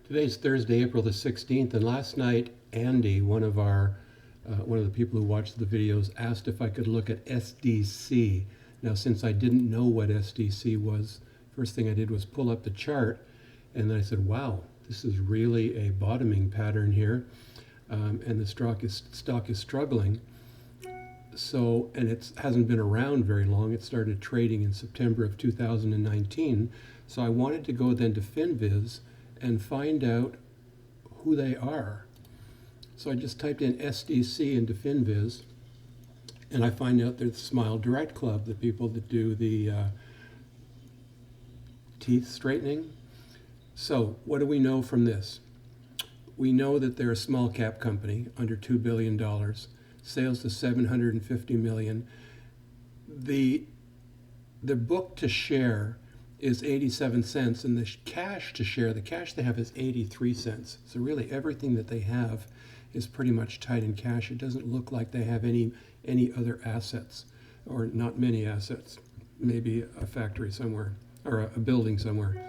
Today's Thursday, April the 16th, and last night Andy, one of the people who watched the videos, asked if I could look at SDC. Now, since I didn't know what SDC was, first thing I did was pull up the chart, and then I said, wow, this is really a bottoming pattern here, and the stock is struggling. So, and it hasn't been around very long. It started trading in September of 2019. So I wanted to go then to FinViz and find out who they are. So I just typed in SDC into FinViz, and I find out they're the Smile Direct Club, the people that do the teeth straightening. So what do we know from this? We know that they're a small cap company, under $2 billion, sales to 750 million. The book to share is 87 cents, and the cash to share, the cash they have is 83 cents. So really everything that they have is pretty much tied in cash. It doesn't look like they have any other assets, or not many assets, maybe a factory somewhere, or a building somewhere.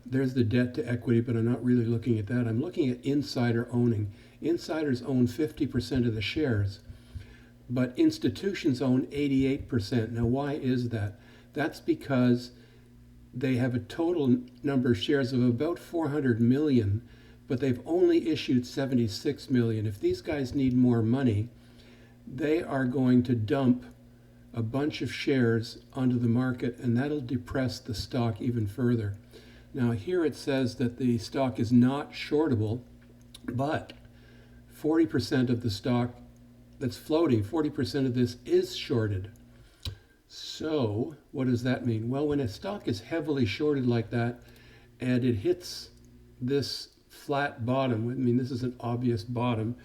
There's the debt to equity, but I'm not really looking at that. I'm looking at insider owning. Insiders own 50% of the shares, but institutions own 88%. Now, why is that? That's because they have a total number of shares of about 400 million, but they've only issued 76 million. If these guys need more money, they are going to dump a bunch of shares onto the market, and that'll depress the stock even further. Now, here it says that the stock is not shortable, but 40% of the stock that's floating, 40% of this is shorted. So what does that mean? Well, when a stock is heavily shorted like that and it hits this flat bottom, I mean, this is an obvious bottom,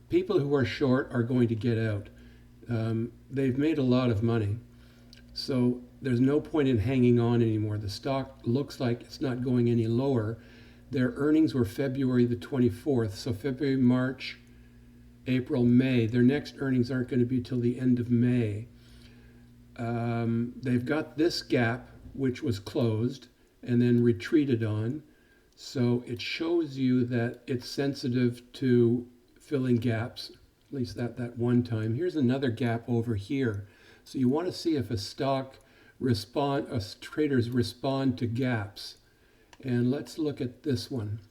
people who are short are going to get out. They've made a lot of money, so there's no point in hanging on anymore. The stock looks like it's not going any lower. Their earnings were February the 24th, so February, March, April, May. Their next earnings aren't going to be till the end of May. They've got this gap, which was closed and then retreated on. So it shows you that it's sensitive to filling gaps, at least that one time. Here's another gap over here. So you want to see if a stock traders respond to gaps. And let's look at this one.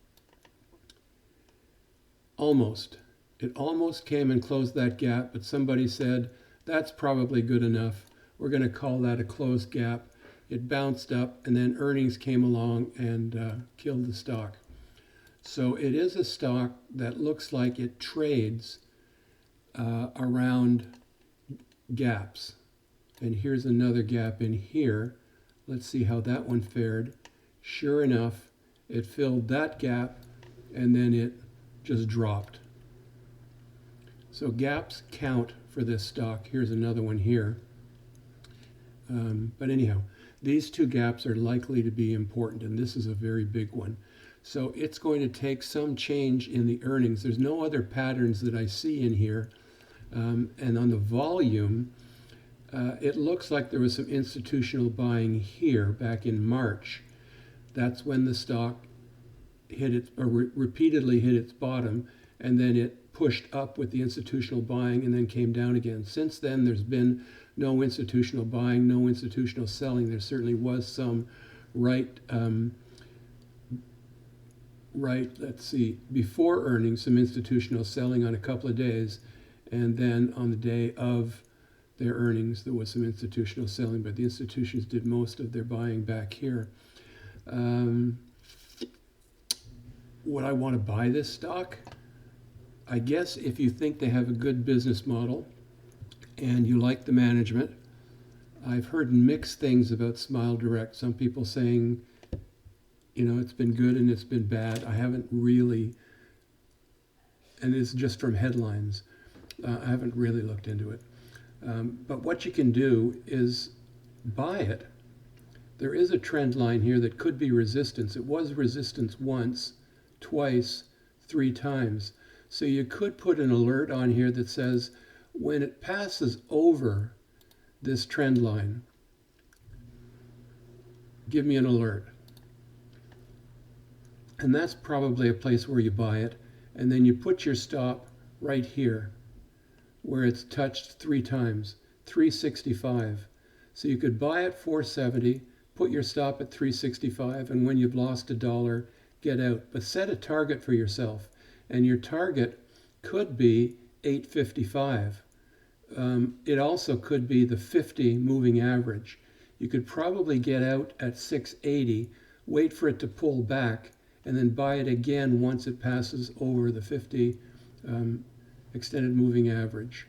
Almost. It almost came and closed that gap, but somebody said, that's probably good enough. We're going to call that a closed gap. It bounced up, and then earnings came along and killed the stock. So it is a stock that looks like it trades around gaps. And here's another gap in here. Let's see how that one fared. Sure enough, it filled that gap, and then it just dropped. So gaps count for this stock. Here's another one here. But anyhow, these two gaps are likely to be important, and this is a very big one. So it's going to take some change in the earnings. There's no other patterns that I see in here. And on the volume, it looks like there was some institutional buying here back in March. That's when the stock repeatedly hit its bottom, and then it pushed up with the institutional buying and then came down again. Since then, there's been no institutional buying, no institutional selling. There certainly was some let's see, before earnings, some institutional selling on a couple of days, and then on the day of their earnings, there was some institutional selling, but the institutions did most of their buying back here. Would I want to buy this stock? I guess if you think they have a good business model and you like the management. I've heard mixed things about Smile Direct. Some people saying, it's been good and it's been bad. I haven't really, and it's just from headlines. I haven't really looked into it. But what you can do is buy it. There is a trend line here that could be resistance. It was resistance once, twice, 3 times. So you could put an alert on here that says, when it passes over this trend line, give me an alert. And that's probably a place where you buy it. And then you put your stop right here, where it's touched 3 times, 365. So you could buy at 470, put your stop at 365, and when you've lost $1, get out. But set a target for yourself. And your target could be 855. It also could be the 50 moving average. You could probably get out at 680, wait for it to pull back, and then buy it again once it passes over the 50 extended moving average.